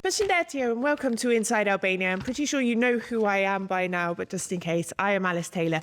Presentatio and welcome to Inside Albania. I'm pretty sure you know who I am by now, but just in case, I am Alice Taylor.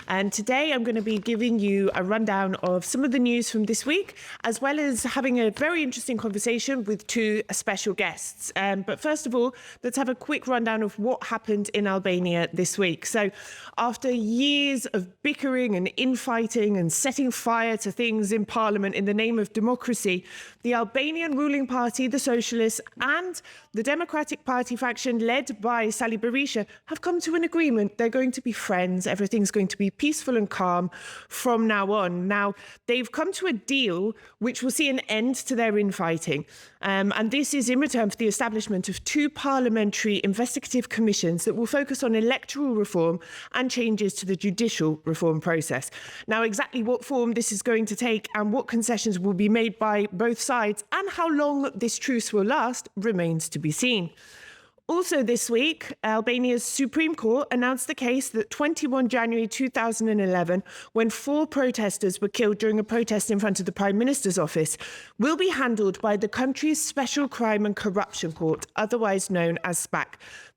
And today I'm going to be giving you a rundown of some of the news from this week, as well as having a very interesting conversation with two special guests. But first of all, let's have a quick rundown of what happened in Albania this week. So after years of bickering and infighting and setting fire to things in Parliament in the name of democracy, the Albanian ruling party, the Socialists, and the Democratic Party faction led by Sali Berisha have come to an agreement. They're going to be friends. Everything's going to be peaceful and calm from now on. Now, they've come to a deal which will see an end to their infighting. And this is in return for the establishment of two parliamentary investigative commissions that will focus on electoral reform and changes to the judicial reform process. Now, exactly what form this is going to take and what concessions will be made by both sides and how long this truce will last remains to be seen. Also this week, Albania's Supreme Court announced the case that 21 January 2011, when 4 protesters were killed during a protest in front of the Prime Minister's office, will be handled by the country's Special Crime and Corruption Court, otherwise known as SPAC.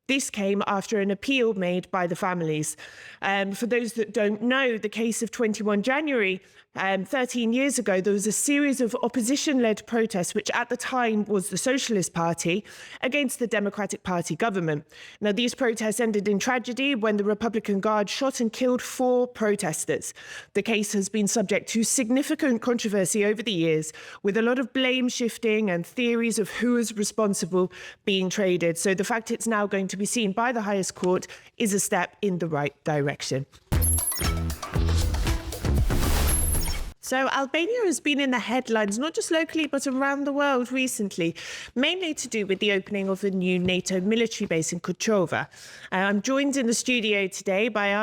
This came after an appeal made by the families. For those that don't know, the case of 21 January, 13 years ago, there was a series of opposition-led protests, which at the time was the Socialist Party, against the Democratic Party government. Now, these protests ended in tragedy when the Republican Guard shot and killed 4 protesters. The case has been subject to significant controversy over the years, with a lot of blame shifting and theories of who is responsible being traded. So the fact it's now going to be seen by the highest court is a step in the right direction. So Albania has been in the headlines, not just locally, but around the world recently, mainly to do with the opening of a new NATO military base in Kočova. I'm joined in the studio today by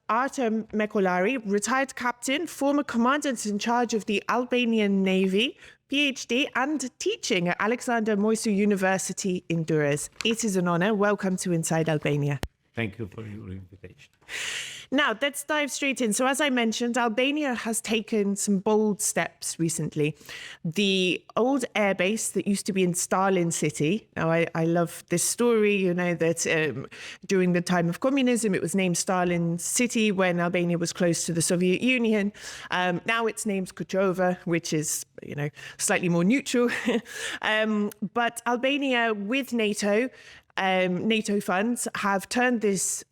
Artem Mekolari, retired captain, former commandant in charge of the Albanian Navy, PhD, and teaching at Alexander Moisu University in Durrës. It is an honor. Welcome to Inside Albania. Thank you for your invitation. Now, let's dive straight in. So as I mentioned, Albania has taken some bold steps recently. The old airbase that used to be in Stalin City. Now, I love this story, you know, that during the time of communism, it was named Stalin City when Albania was close to the Soviet Union. Now it's named Kočova, which is, you know, slightly more neutral. But Albania with NATO funds have turned this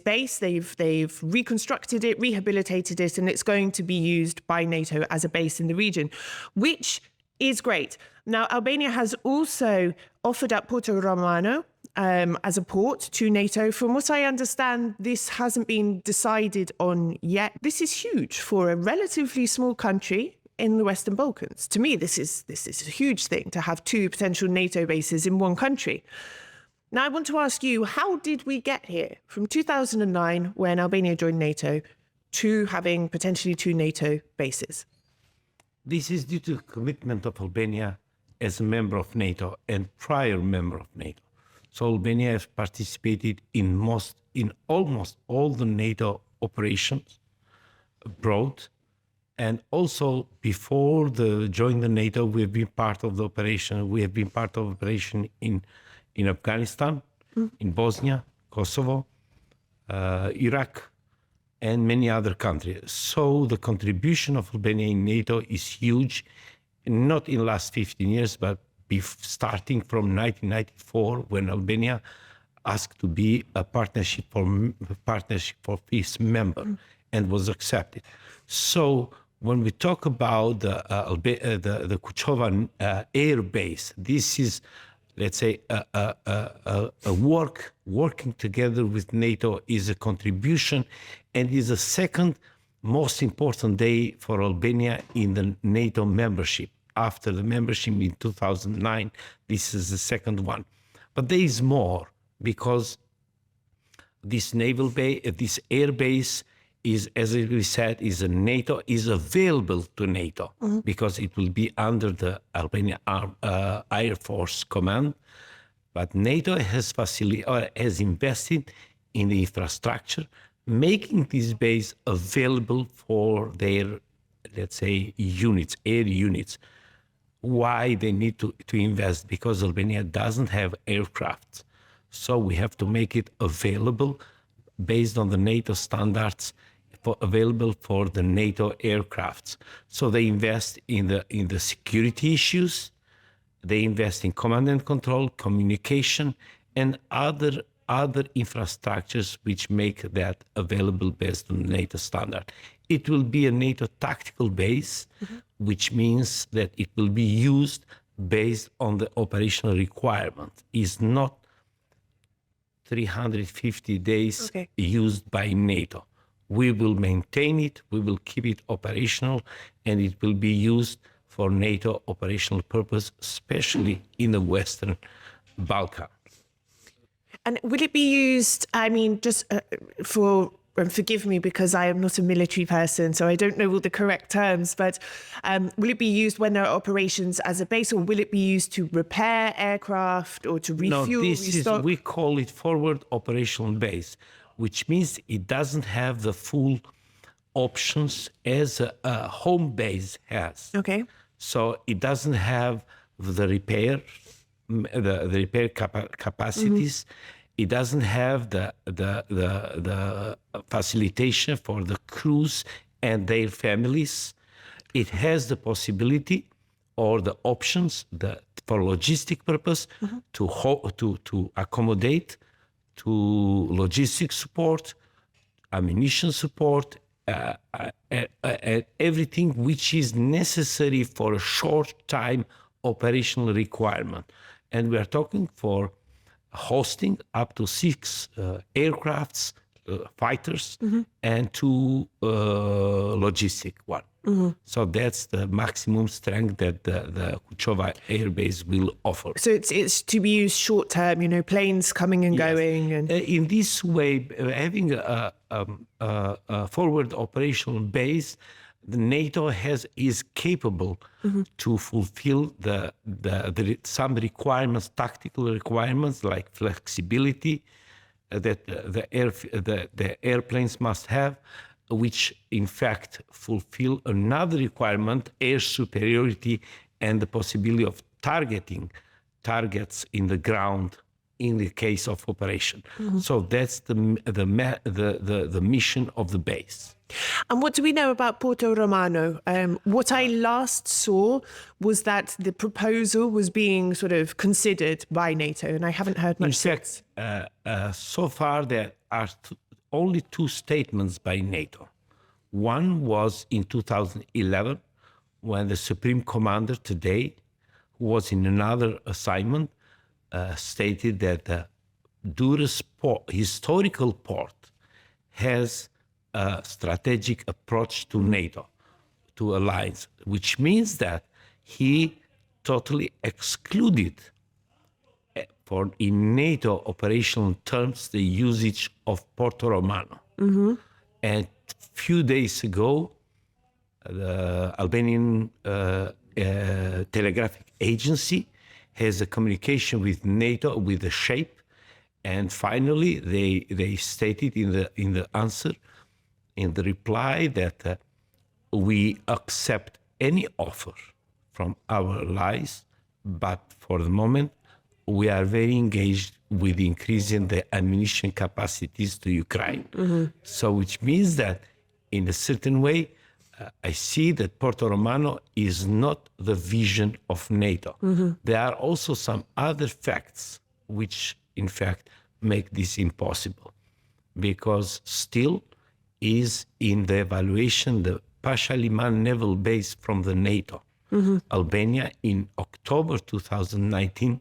base. They've reconstructed it, rehabilitated it, and it's going to be used by NATO as a base in the region, which is great. Now, Albania has also offered up Porto Romano as a port to NATO. From what I understand, this hasn't been decided on yet. This is huge for a relatively small country in the Western Balkans. To me, this is a huge thing to have 2 potential NATO bases in one country. Now, I want to ask you, how did we get here from 2009, when Albania joined NATO, to having potentially 2 NATO bases? This is due to the commitment of Albania as a member of NATO and prior member of NATO. So Albania has participated in almost all the NATO operations abroad. And also, before joining the NATO, we have been part of the operation. We have been part of operation in Afghanistan, in Bosnia, Kosovo, Iraq, and many other countries. So the contribution of Albania in NATO is huge, not in the last 15 years, but starting from 1994, when Albania asked to be a partnership for peace member and was accepted. So when we talk about the Kočova air base, this is, let's say, working together with NATO is a contribution and is a second most important day for Albania in the NATO membership. After the membership in 2009, this is the second one. But there is more, because this naval base, this air base, is, as we said, is available to NATO, because it will be under the Albania Air Force Command. But NATO has invested in the infrastructure, making this base available for their, let's say, units, air units. Why they need to invest? Because Albania doesn't have aircraft. So we have to make it available based on the NATO standards, available for the NATO aircrafts. So they invest in the security issues, they invest in command and control, communication, and other infrastructures which make that available based on NATO standard. It will be a NATO tactical base, which means that it will be used based on the operational requirement. It's not 350 days used by NATO. We will maintain it, we will keep it operational, and it will be used for NATO operational purpose, especially in the Western Balkans. And will it be used, I mean, just and forgive me because I am not a military person, so I don't know all the correct terms, but will it be used when there are operations as a base, or will it be used to repair aircraft or to refuel, restock? We call it forward operational base, which means it doesn't have the full options as a home base has. Okay. So it doesn't have the repair capacities. It doesn't have the facilitation for the crews and their families. It has the possibility or the options for logistic purpose to accommodate to logistic support, ammunition support, everything which is necessary for a short time operational requirement. And we are talking for hosting up to 6 aircrafts, fighters, and 2 logistic one. So that's the maximum strength that the Kuchova Air Base will offer. So it's to be used short term, planes coming and going. And in this way, having a forward operational base, the NATO is capable to fulfill some requirements, tactical requirements like flexibility that the airplanes must have, which in fact fulfill another requirement, air superiority, and the possibility of targeting targets in the ground in the case of operation. So that's the mission of the base. And what do we know about Porto Romano? What I last saw was that the proposal was being sort of considered by NATO, and I haven't heard much. In fact, so far there are only 2 statements by NATO. One was in 2011, when the Supreme Commander today, who was in another assignment, stated that the Durrës historical port has a strategic approach to NATO, to alliance, which means that he totally excluded in NATO operational terms the usage of Porto Romano. And few days ago, the Albanian telegraphic agency has a communication with NATO with the shape, and finally they stated in the answer, in the reply, that we accept any offer from our allies, but for the moment we are very engaged with increasing the ammunition capacities to Ukraine. So which means that in a certain way, I see that Porto Romano is not the vision of NATO. There are also some other facts which in fact make this impossible, because still is in the evaluation the Pasha Liman naval base from the NATO. Albania in October 2019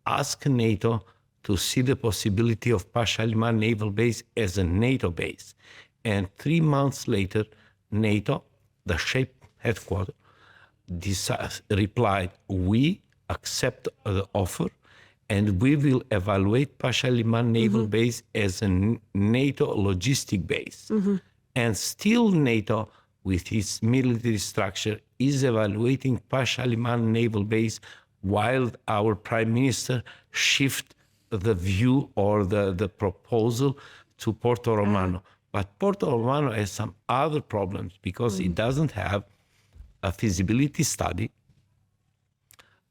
asked NATO to see the possibility of Pasha Liman naval base as a NATO base. And 3 months later, NATO, the SHAPE headquarters, replied, we accept the offer and we will evaluate Pasha Liman naval base as a NATO logistic base. And still NATO, with its military structure, is evaluating Pasha Liman naval base while our prime minister shift the view or the proposal to Porto Romano. But Porto Romano has some other problems because it doesn't have a feasibility study,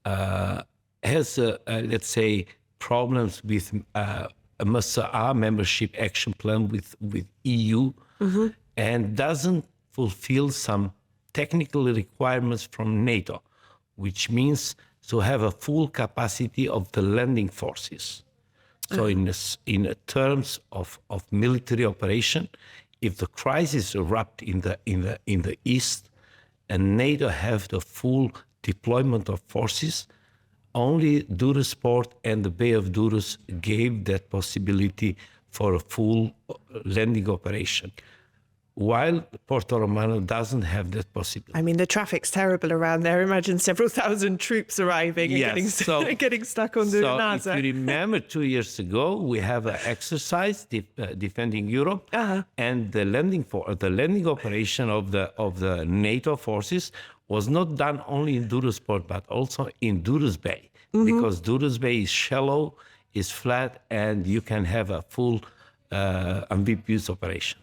has, let's say, problems with a MSA membership action plan with EU, and doesn't fulfill some technical requirements from NATO, which means to have a full capacity of the landing forces. So in terms of military operation, if the crisis erupt in the east, and NATO have the full deployment of forces, only Durusport and the Bay of Durus gave that possibility for a full landing operation, while Porto Romano doesn't have that possibility. I mean, the traffic's terrible around there. Imagine several thousand troops arriving and getting stuck on the NASA. If you remember, 2 years ago, we have an exercise defending Europe, and the landing operation of the NATO forces was not done only in Durusport, but also in Durus Bay, because Durus Bay is shallow, is flat, and you can have a full amphibious operation.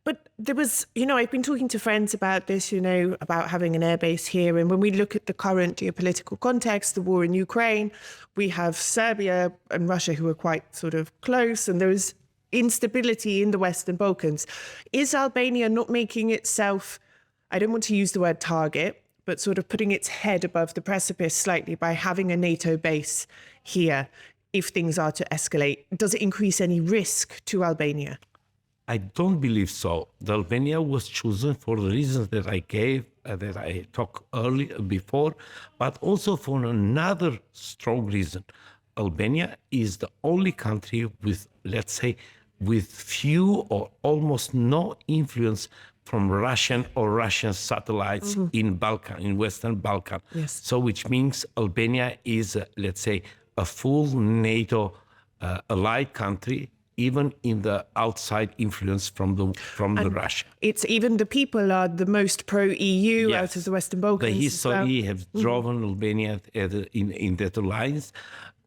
But there was, I've been talking to friends about this, about having an airbase here. And when we look at the current geopolitical context, the war in Ukraine, we have Serbia and Russia who are quite sort of close, and there is instability in the Western Balkans. Is Albania not making itself, I don't want to use the word target, but sort of putting its head above the precipice slightly by having a NATO base here? If things are to escalate, does it increase any risk to Albania? I don't believe so. The Albania was chosen for the reasons that I gave, that I talked earlier before, but also for another strong reason. Albania is the only country with, let's say, with few or almost no influence from Russian satellites in Western Balkan. Yes. So which means Albania is, let's say, a full NATO allied country, even in the outside influence from the Russia. It's even the people are the most pro-EU Yes. out of the Western Balkans. The history has driven Albania in that alliance.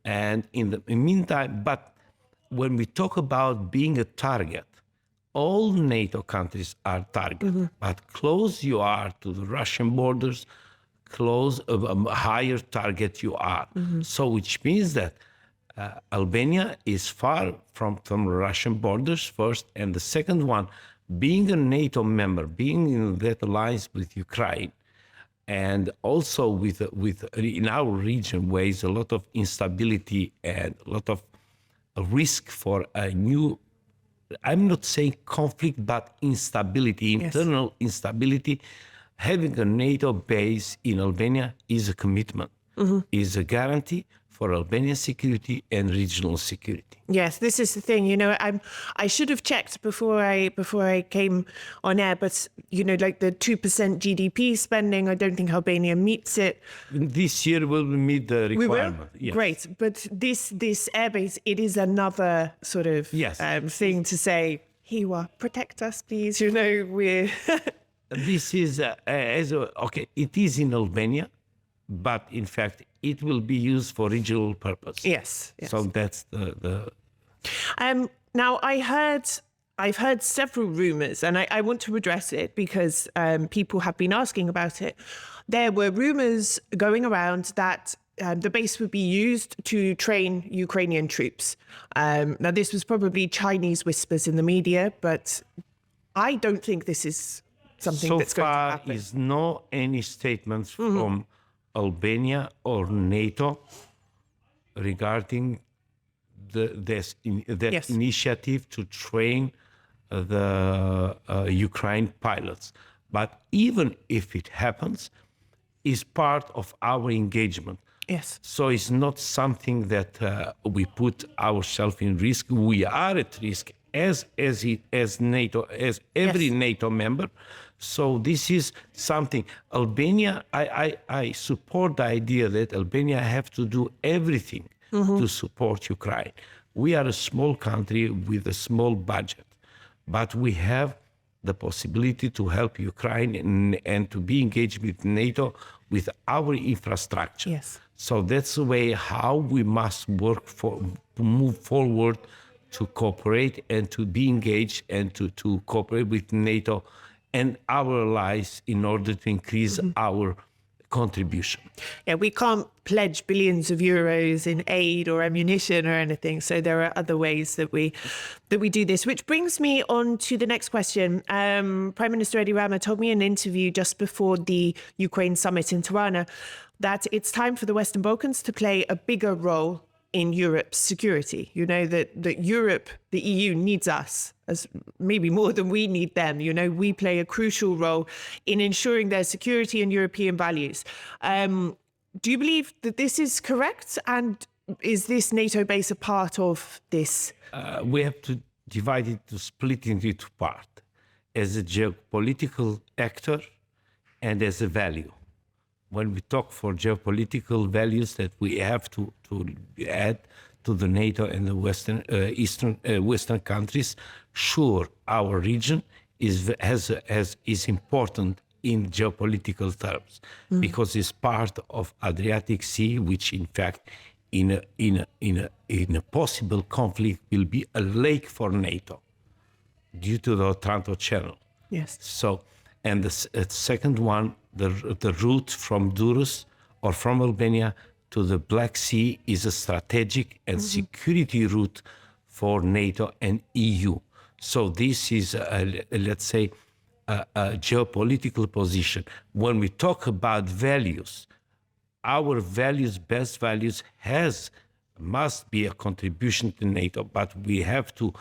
And in the meantime, but when we talk about being a target, all NATO countries are target. But close you are to the Russian borders, close a higher target you are. So which means that Albania is far from Russian borders first, and the second one, being a NATO member, being in that alliance with Ukraine, and also with in our region where is a lot of instability and a lot of risk for a new, I'm not saying conflict, but instability, internal instability. Having a NATO base in Albania is a commitment, is a guarantee for Albanian security and regional security. Yes, this is the thing. I should have checked before I came on air, but like the 2% GDP spending, I don't think Albania meets it. This year will meet the requirement. We will? Yes. Great, but this airbase, it is another sort of thing to say, Hiwa, protect us, please. We're This is okay. It is in Albania, but in fact, it will be used for regional purpose. Yes. So that's the. Now I've heard several rumors, and I want to address it because people have been asking about it. There were rumors going around that the base would be used to train Ukrainian troops. Now this was probably Chinese whispers in the media, but I don't think this is something that's going to happen. So far, is no any statements from Albania or NATO regarding that initiative to train the Ukraine pilots. But even if it happens, is part of our engagement. Yes. So it's not something that we put ourselves in risk. We are at risk as NATO, as every NATO member. So this is something. Albania, I support the idea that Albania have to do everything to support Ukraine. We are a small country with a small budget, but we have the possibility to help Ukraine and to be engaged with NATO with our infrastructure. Yes. So that's the way how we must work to move forward, to cooperate and to be engaged and to cooperate with NATO and our allies in order to increase our contribution. Yeah, we can't pledge billions of euros in aid or ammunition or anything. So there are other ways that we do this, which brings me on to the next question. Prime Minister Edi Rama told me in an interview just before the Ukraine summit in Tirana that it's time for the Western Balkans to play a bigger role in Europe's security. You know, that Europe, the EU, needs us as maybe more than we need them. You know, we play a crucial role in ensuring their security and European values. Do you believe that this is correct? And is this NATO base a part of this? We have to divide it, to split it into two parts, as a geopolitical actor and as a value. When we talk for geopolitical values that we have to add to the NATO and the Western countries, sure, our region is important in geopolitical terms because it's part of Adriatic Sea, which in fact in a possible conflict will be a lake for NATO due to the Otranto Channel. Yes. So, and the second one, the route from Durrës or from Albania to the Black Sea is a strategic and security route for NATO and EU. So this is, let's say, a geopolitical position. When we talk about values, our values, best values, must be a contribution to NATO, but we have to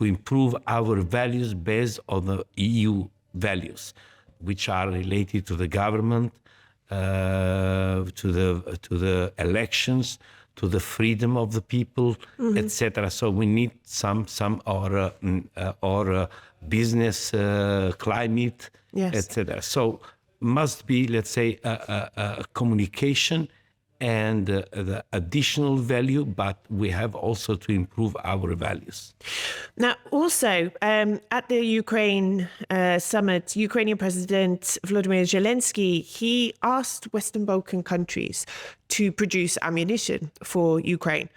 improve our values based on the EU values, which are related to the government, to the elections, to the freedom of the people, etc. So we need some business climate, Yes. etc. So must be, let's say, a communication and the additional value, but we have also to improve our values. Now, also, at the Ukraine summit, Ukrainian President Volodymyr Zelensky, he asked Western Balkan countries to produce ammunition for Ukraine.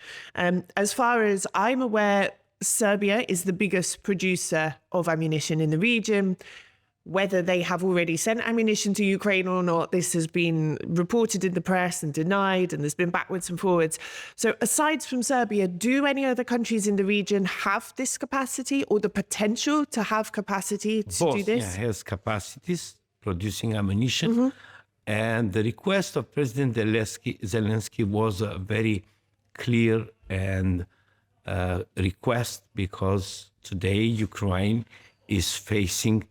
As far as I'm aware, Serbia is the biggest producer of ammunition in the region. Whether they have already sent ammunition to Ukraine or not, this has been reported in the press and denied, and there's been backwards and forwards. So aside from Serbia, do any other countries in the region have this capacity or the potential to have capacity to do this? Bosnia has capacities producing ammunition. And the request of President Zelensky was a very clear and request, because today Ukraine is facing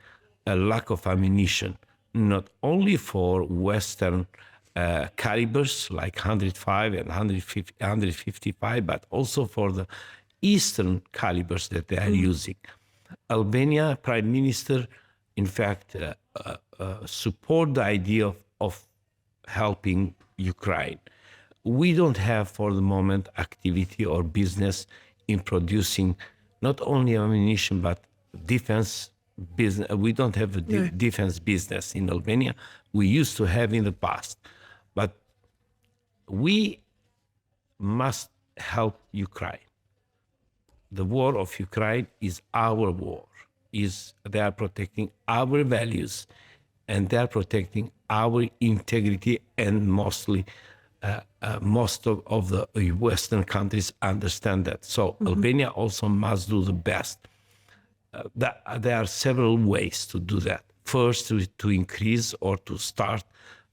a lack of ammunition, not only for Western calibers like 105 and 155, but also for the Eastern calibers that they are using. Albania Prime Minister, in fact, support the idea of helping Ukraine. We don't have for the moment activity or business in producing not only ammunition, but defense business. We don't have a defense business in Albania. We used to have in the past, but we must help Ukraine. The war of Ukraine is our war. They are protecting our values, and they are protecting our integrity, and mostly most of the Western countries understand that. So Albania also must do the best. There are several ways to do that. First, to increase or to start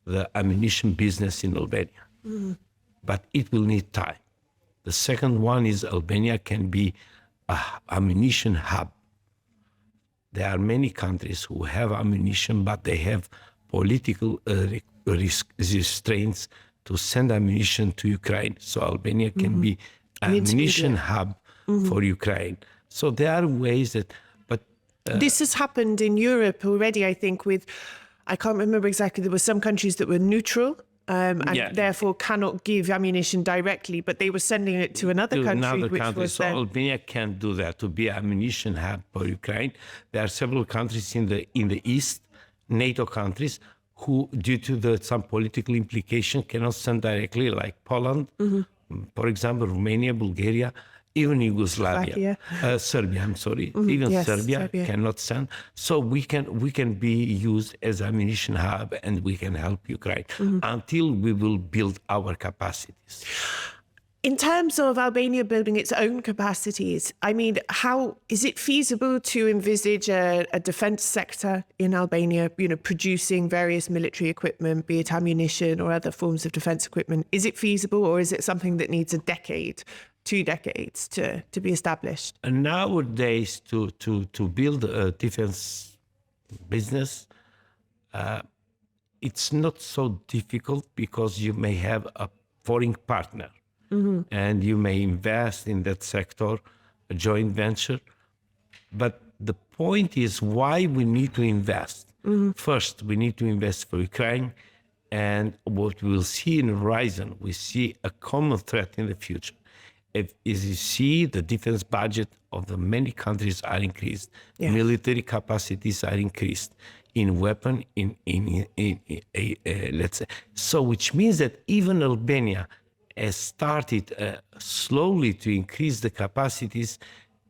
the ammunition business in Albania. But it will need time. The second one is Albania can be an ammunition hub. There are many countries who have ammunition, but they have political restraints to send ammunition to Ukraine. So Albania can be an ammunition hub for Ukraine. So there are ways that, but... this has happened in Europe already, I think, with, I can't remember exactly, there were some countries that were neutral and therefore cannot give ammunition directly, but they were sending it to another country, which was so then... Albania can't do that to be ammunition hub for Ukraine. There are several countries in the east, NATO countries, who, due to some political implication, cannot send directly, like Poland, for example, Romania, Bulgaria, even Yugoslavia, Serbia. I'm sorry, even Serbia cannot send. So we can be used as ammunition hub, and we can help Ukraine until we will build our capacities. In terms of Albania building its own capacities, I mean, how is it feasible to envisage a defense sector in Albania, producing various military equipment, be it ammunition or other forms of defense equipment? Is it feasible, or is it something that needs a decade, 2 decades to be established? And nowadays, to build a defense business, it's not so difficult because you may have a foreign partner. And you may invest in that sector, a joint venture. But the point is why we need to invest. First, we need to invest for Ukraine. And what we'll see in the horizon, we see a common threat in the future. As you see, the defense budget of the many countries are increased. Military capacities are increased in weapon, let's say. So which means that even Albania has started slowly to increase the capacities.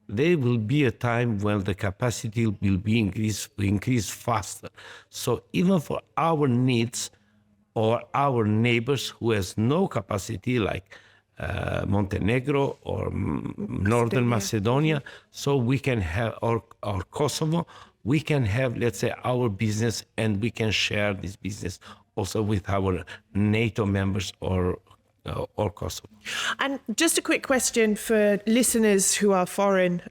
There will be a time when the capacity will be increased faster. So even for our needs or our neighbors who has no capacity, like Montenegro or Northern Macedonia, so we can have, or Kosovo, we can have, let's say, our business, and we can share this business also with our NATO members or Kosovo. And just a quick question for listeners who are foreign.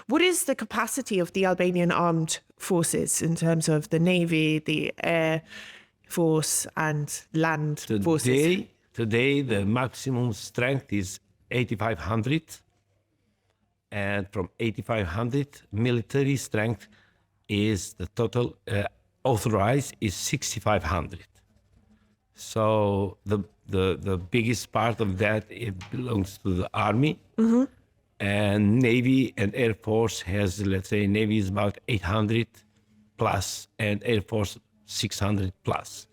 What is the capacity of the Albanian armed forces in terms of the Navy, the Air Force and land forces? Today, the maximum strength is 8,500. And from 8,500, military strength is the total authorized is 6,500. So the biggest part of that, it belongs to the army, and Navy and Air Force has, let's say, Navy is about 800 plus, and Air Force 600 plus.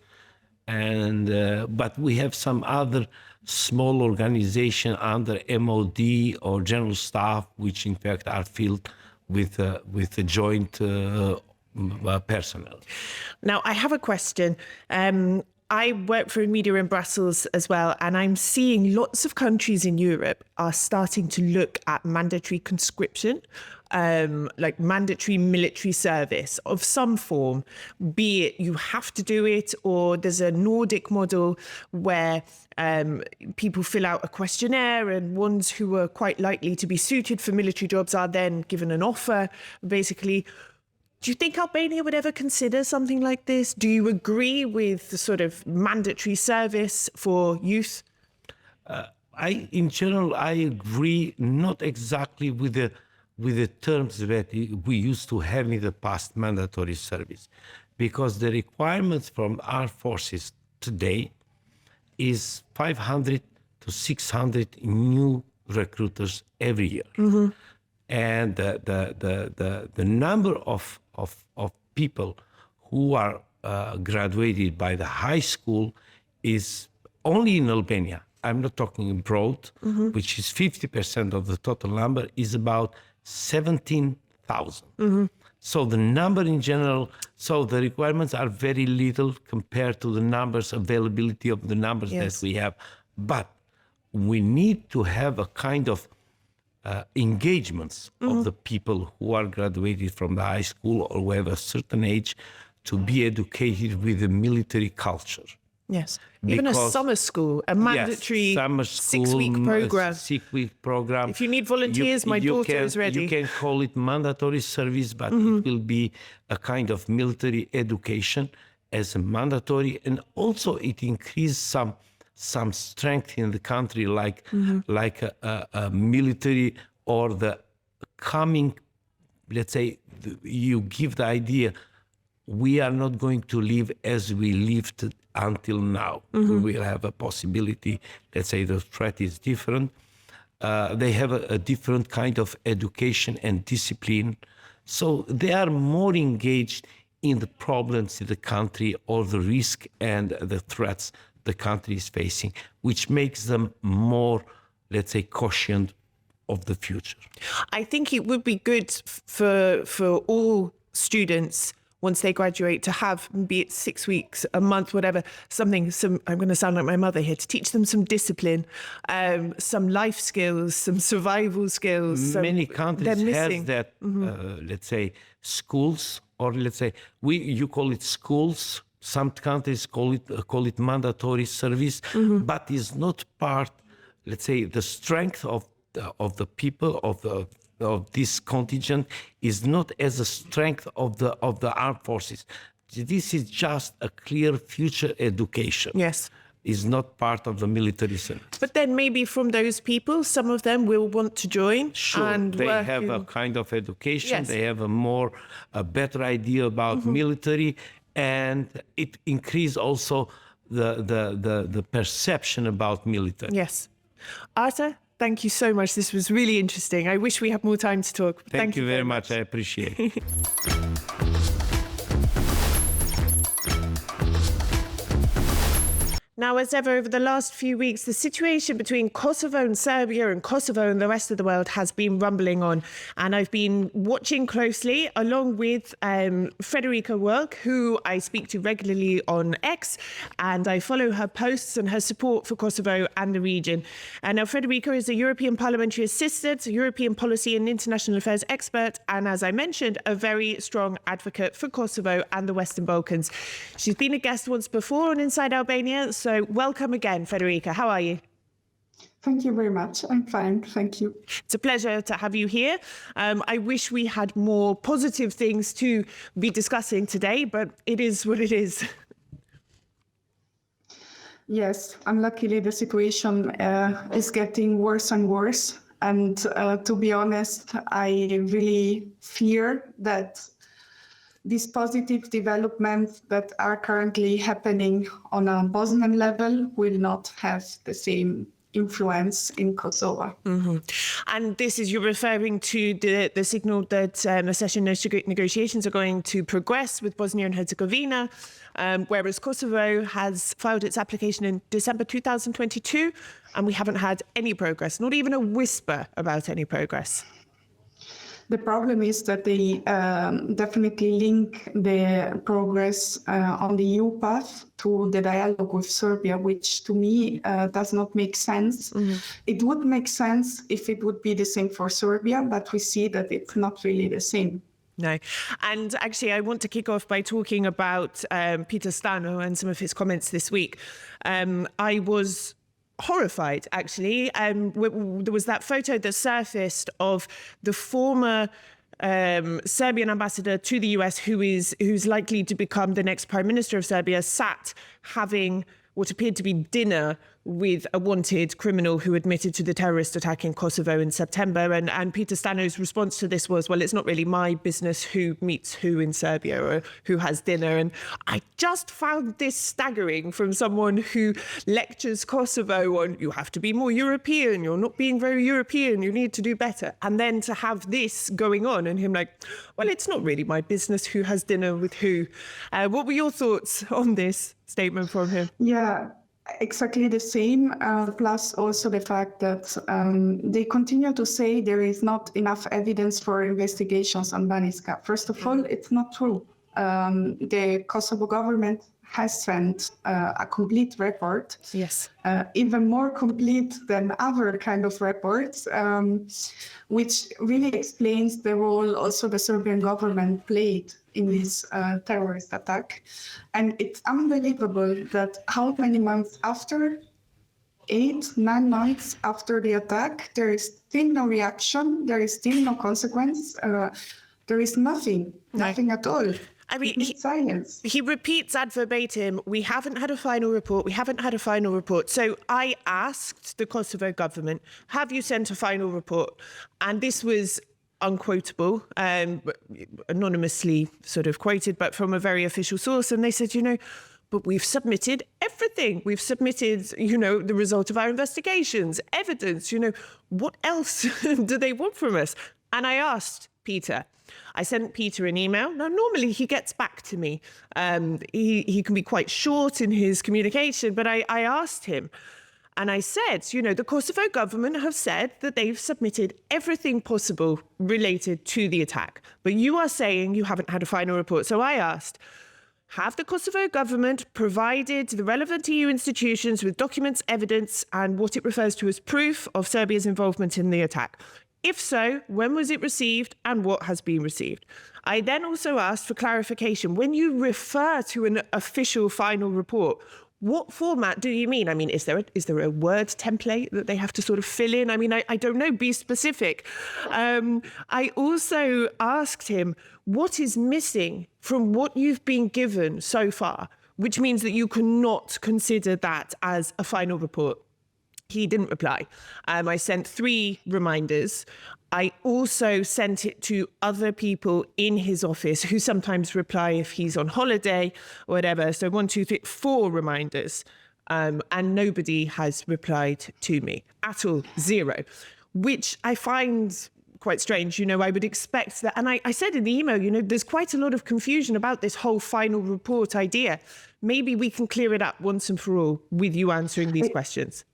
And but we have some other small organization under MOD or General Staff, which in fact are filled with the joint personnel. Now, I have a question. I work for media in Brussels as well, and I'm seeing lots of countries in Europe are starting to look at mandatory conscription, like mandatory military service of some form, be it you have to do it, or there's a Nordic model where people fill out a questionnaire, and ones who are quite likely to be suited for military jobs are then given an offer, basically. Do you think Albania would ever consider something like this? Do you agree with the sort of mandatory service for youth? In general, I agree, not exactly with the terms that we used to have in the past, mandatory service, because the requirements from our forces today is 500 to 600 new recruiters every year. And the number of people who are graduated by the high school is only in Albania. I'm not talking abroad, which is 50% of the total number, is about 17,000. So the number in general, so the requirements are very little compared to the numbers, availability of the numbers that we have. But we need to have a kind of engagements of the people who are graduated from the high school or who have a certain age to be educated with the military culture. Yes, even a summer school, a mandatory 6-week program. 6-week program. If you need volunteers, my daughter is ready. You can call it mandatory service, but it will be a kind of military education as a mandatory, and also it increases some strength in the country, like a military or the coming, let's say, you give the idea we are not going to live as we lived until now. We will have a possibility, let's say the threat is different. They have a different kind of education and discipline. So they are more engaged in the problems in the country or the risk and the threats the country is facing, which makes them more, let's say, cautious of the future. I think it would be good for all students once they graduate to have, be it 6 weeks, a month, whatever, I'm going to sound like my mother here, to teach them some discipline, some life skills, some survival skills. Many countries have that, let's say, schools, or let's say, you call it schools. Some countries call it mandatory service, but it's not part, let's say, the strength of the people of this contingent is not as a strength of the armed forces. This is just a clear future education. Yes. Is not part of the military service. But then maybe from those people, some of them will want to join. Sure, and they have a kind of education. Yes. They have a better idea about military, and it increases also the perception about military. Yes. Arta, thank you so much. This was really interesting. I wish we had more time to talk. Thank you very much. I appreciate it. Now, as ever, over the last few weeks, the situation between Kosovo and Serbia and Kosovo and the rest of the world has been rumbling on. And I've been watching closely, along with Federica Work, who I speak to regularly on X, and I follow her posts and her support for Kosovo and the region. And now Federica is a European Parliamentary Assistant, European Policy and International Affairs expert, and as I mentioned, a very strong advocate for Kosovo and the Western Balkans. She's been a guest once before on Inside Albania, so welcome again, Federica. How are you? Thank you very much. I'm fine. Thank you. It's a pleasure to have you here. I wish we had more positive things to be discussing today, but it is what it is. Yes, unluckily the situation is getting worse and worse. And to be honest, I really fear that these positive developments that are currently happening on a Bosnian level will not have the same influence in Kosovo. And this is, you're referring to the signal that accession negotiations are going to progress with Bosnia and Herzegovina, whereas Kosovo has filed its application in December 2022, and we haven't had any progress, not even a whisper about any progress. The problem is that they definitely link the progress on the EU path to the dialogue with Serbia, which to me does not make sense. It would make sense if it would be the same for Serbia, but we see that it's not really the same. No. And actually, I want to kick off by talking about Peter Stano and some of his comments this week. I was horrified, actually. There was that photo that surfaced of the former Serbian ambassador to the US, who's likely to become the next prime minister of Serbia, sat having what appeared to be dinner with a wanted criminal who admitted to the terrorist attack in Kosovo in September. And Peter Stano's response to this was, well, it's not really my business who meets who in Serbia or who has dinner. And I just found this staggering from someone who lectures Kosovo on, you have to be more European, you're not being very European, you need to do better. And then to have this going on and him like, well, it's not really my business who has dinner with who. What were your thoughts on this statement from him? Yeah, exactly the same. Plus also the fact that they continue to say there is not enough evidence for investigations on Banjska. First of all, it's not true. The Kosovo government has sent a complete report. Yes. Even more complete than other kind of reports, which really explains the role also the Serbian government played in this terrorist attack. And it's unbelievable that how many months after, 8, 9 months after the attack, there is still no reaction, there is still no consequence, there is nothing at all. I mean, silence. He repeats ad verbatim, we haven't had a final report, we haven't had a final report. So I asked the Kosovo government, have you sent a final report? And this was unquotable, anonymously sort of quoted, but from a very official source. And they said, but we've submitted everything. We've submitted, the result of our investigations, evidence, what else do they want from us? And I asked Peter. I sent Peter an email. Now, normally he gets back to me. He can be quite short in his communication, but I asked him. And I said, the Kosovo government have said that they've submitted everything possible related to the attack. But you are saying you haven't had a final report. So I asked, have the Kosovo government provided the relevant EU institutions with documents, evidence, and what it refers to as proof of Serbia's involvement in the attack? If so, when was it received and what has been received? I then also asked for clarification. When you refer to an official final report, what format do you mean? I mean, is there a Word template that they have to sort of fill in? I mean, I don't know, be specific. I also asked him, what is missing from what you've been given so far, which means that you cannot consider that as a final report? He didn't reply. I sent 3 reminders. I also sent it to other people in his office who sometimes reply if he's on holiday or whatever. So 1, 2, 3, 4 reminders. And nobody has replied to me at all, 0, which I find quite strange. I would expect that. And I said in the email, there's quite a lot of confusion about this whole final report idea. Maybe we can clear it up once and for all with you answering these questions.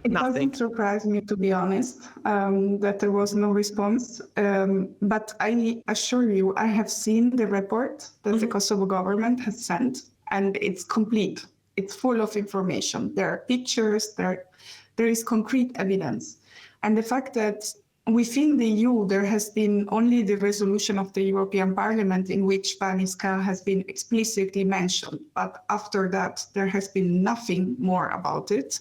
It Nothing. doesn't surprise me, to be honest, that there was no response. But I assure you, I have seen the report that the Kosovo government has sent, and it's complete. It's full of information. There are pictures, there is concrete evidence. And the fact that within the EU, there has been only the resolution of the European Parliament in which Banjska has been explicitly mentioned. But after that, there has been nothing more about it.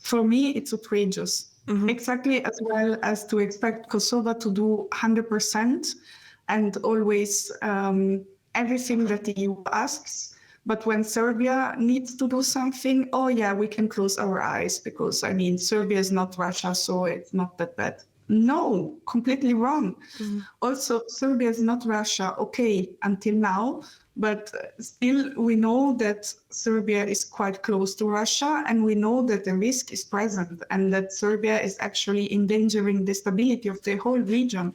For me, it's outrageous. Exactly as well as to expect Kosovo to do 100% and always everything that the EU asks. But when Serbia needs to do something, oh yeah, we can close our eyes because, Serbia is not Russia, so it's not that bad. No, completely wrong. Also, Serbia is not Russia, okay, until now. But still, we know that Serbia is quite close to Russia, and we know that the risk is present and that Serbia is actually endangering the stability of the whole region.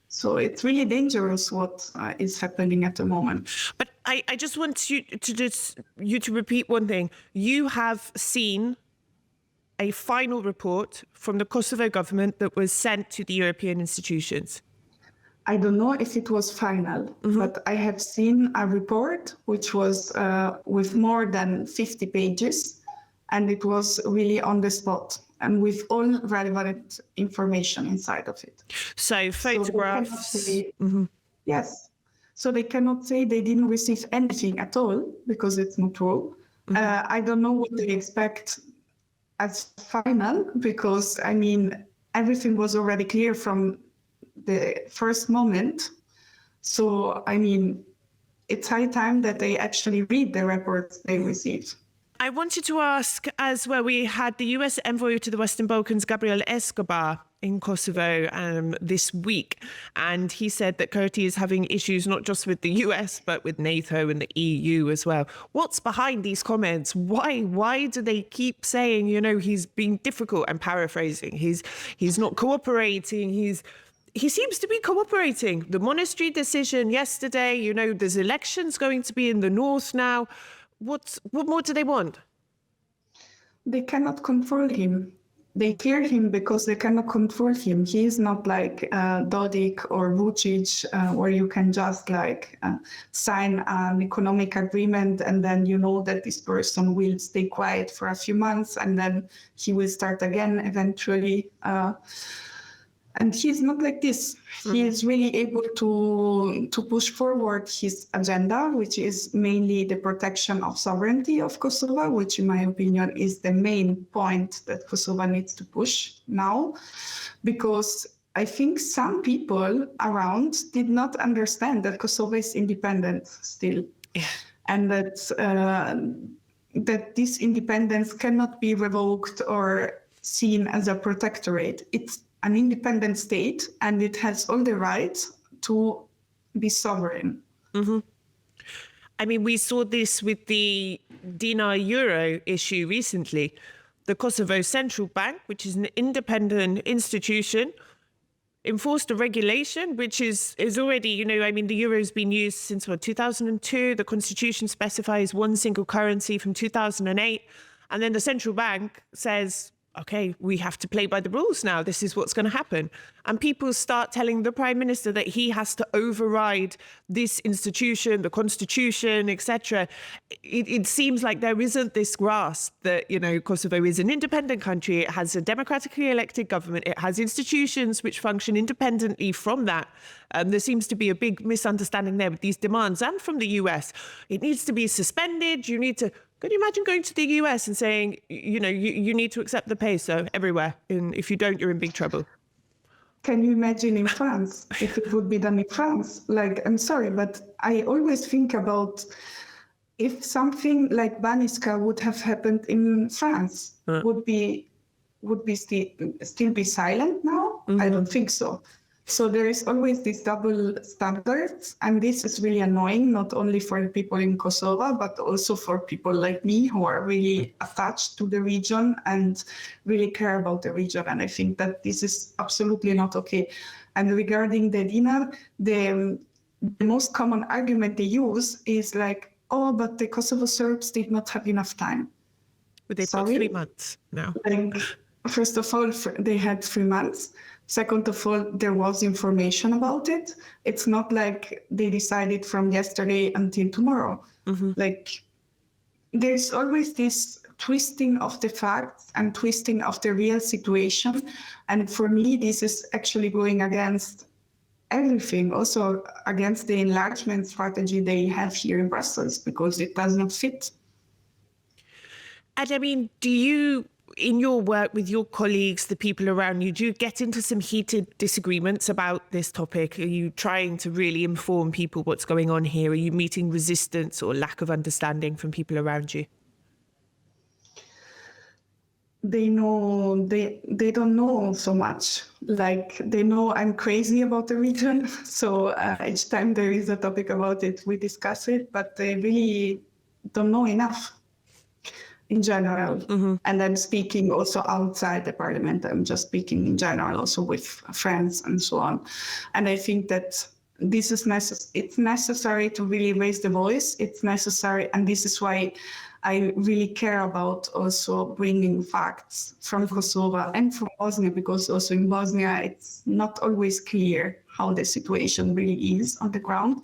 So it's really dangerous what is happening at the moment. But I just want you to repeat one thing. You have seen a final report from the Kosovo government that was sent to the European institutions. I don't know if it was final, but I have seen a report which was with more than 50 pages, and it was really on the spot and with all relevant information inside of it. So photographs. Yes. So they cannot say they didn't receive anything at all because it's not true. I don't know what they expect as final because, everything was already clear from the first moment. So, it's high time that they actually read the reports they received. I wanted to ask as well, we had the US envoy to the Western Balkans, Gabriel Escobar, in Kosovo this week. And he said that Kurti is having issues not just with the US, but with NATO and the EU as well. What's behind these comments? Why do they keep saying, he's being difficult? I'm paraphrasing. He's not cooperating. He seems to be cooperating. The monastery decision yesterday, there's elections going to be in the north now. What more do they want? They cannot control him. They fear him because they cannot control him. He is not like Dodik or Vucic, where you can just sign an economic agreement and then you know that this person will stay quiet for a few months and then he will start again eventually. And he's not like this. He is really able to push forward his agenda, which is mainly the protection of sovereignty of Kosovo, which in my opinion is the main point that Kosovo needs to push now. Because I think some people around did not understand that Kosovo is independent still. Yeah. And that this independence cannot be revoked or seen as a protectorate. an independent state and it has all the rights to be sovereign. I mean, we saw this with the dinar euro issue recently. The Kosovo Central Bank, which is an independent institution, enforced a regulation which is already, you know, I mean, the euro's been used since 2002. The constitution specifies one single currency from 2008. And then the central bank says, okay, we have to play by the rules now. This is what's going to happen. And people start telling the prime minister that he has to override this institution, the constitution, etc. It seems like there isn't this grasp that, you know, Kosovo is an independent country. It has a democratically elected government. It has institutions which function independently from that. There seems to be a big misunderstanding there with these demands, and from the US. It needs to be suspended. You need to... Could you imagine going to the US and saying, you know, you need to accept the peso everywhere, and if you don't, you're in big trouble? Can you imagine in France, if it would be done in France? Like, I'm sorry, but I always think about if something like Banjska would have happened in France, would still be silent now? I don't think so. So there is always this double standards, and this is really annoying, not only for the people in Kosovo, but also for people like me who are really attached to the region and really care about the region. And I think that this is absolutely not okay. And regarding the dinar, the most common argument they use is like, oh, but the Kosovo Serbs did not have enough time. But they've got 3 months now. Like, first of all, they had 3 months. Second of all, there was information about it. It's not like they decided from yesterday until tomorrow. Like, there's always this twisting of the facts and twisting of the real situation. And for me, this is actually going against everything, also against the enlargement strategy they have here in Brussels, because it does not fit. And I mean, do you, in your work with your colleagues, the people around you, do you get into some heated disagreements about this topic? Are you trying to really inform people what's going on here? Are you meeting resistance or lack of understanding from people around you? They know, they don't know so much. Like, they know I'm crazy about the region. So each time there is a topic about it, we discuss it, but they really don't know enough in general. And I'm speaking also outside the parliament. I'm just speaking in general, also with friends and so on. And I think that this is it's necessary to really raise the voice. It's necessary. And this is why I really care about also bringing facts from Kosovo and from Bosnia, because also in Bosnia, it's not always clear how the situation really is on the ground.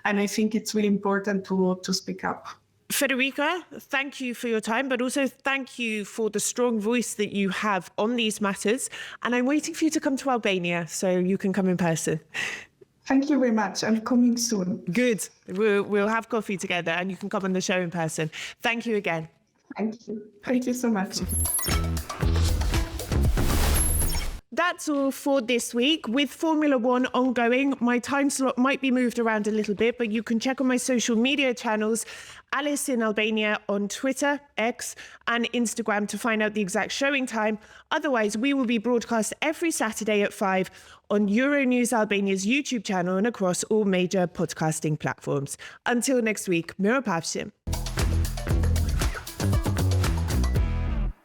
And I think it's really important to speak up. Federica, thank you for your time, but also thank you for the strong voice that you have on these matters. And I'm waiting for you to come to Albania so you can come in person. Thank you very much. I'm coming soon. Good. We'll have coffee together and you can come on the show in person. Thank you again. Thank you. Thank you so much. That's all for this week. With Formula One ongoing, my time slot might be moved around a little bit, but you can check on my social media channels, Alice in Albania on Twitter, X, and Instagram to find out the exact showing time. Otherwise, we will be broadcast every Saturday at 5 on Euronews Albania's YouTube channel and across all major podcasting platforms. Until next week, Miro Pavshim.